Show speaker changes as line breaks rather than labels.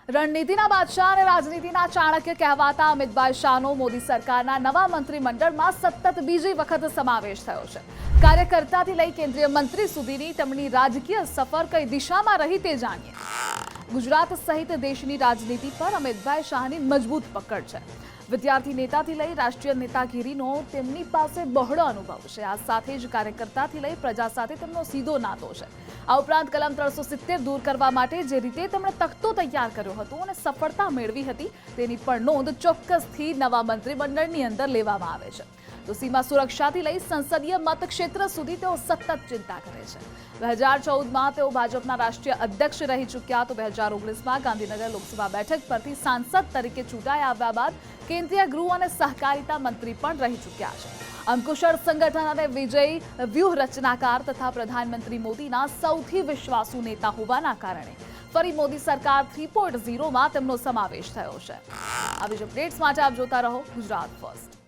રણનીતિના બાદશાહ અને રાજનીતિના ચાણક્ય કહેવાતા અમિતભાઈ શાહનો મોદી સરકારના નવા મંત્રીમંડળમાં સતત બીજી વખત સમાવેશ થયો છે। કાર્યકર્તાથી લઈ કેન્દ્રીય મંત્રી સુધીની તેમની રાજકીય સફર કઈ દિશામાં રહી તે જાણીએ। ગુજરાત સહિત દેશની રાજનીતિ પર અમિતભાઈ શાહની મજબૂત પકડ છે। વિદ્યાર્થી નેતાથી લઈ રાષ્ટ્રીય નેતાગીરીનો તેમની પાસે બહોળો અનુભવ છે। આ સાથે જ કાર્યકર્તાથી લઈ પ્રજા સાથે તેમનો સીધો નાતો છે। આ ઉપરાંત કલમ 370 દૂર કરવા માટે જે રીતે તેમણે તખ્તો તૈયાર કર્યો હતો અને સફળતા મેળવી હતી તેની પણ નોંધ ચોક્કસથી નવા મંત્રીમંડળની અંદર લેવામાં આવે છે। તો સીમા સુરક્ષાથી લઈ સંસદીય મતક્ષેત્ર સુધી તેઓ સતત ચિંતા કરે છે। 2014માં તેઓ ભાજપના રાષ્ટ્રીય અધ્યક્ષ રહી ચૂક્યા તો 2019માં ગાંધીનગર લોકસભા બેઠક પરથી સાંસદ તરીકે ચૂંટાઈ આવ્યા બાદ કેન્દ્રીય ગૃહ અને સહકારિતા મંત્રી પણ રહી ચૂક્યા છે। અંકુશળ સંગઠન અને વિજય વ્યૂહ રચનાકાર તથા પ્રધાનમંત્રી મોદીના સૌથી વિશ્વાસુ નેતા હોવાના કારણે ફરી મોદી સરકાર 3.0માં તેમનો સમાવેશ થયો છે। આવી જ અપડેટ્સ માટે આપ જોતા રહો ગુજરાત ફર્સ્ટ।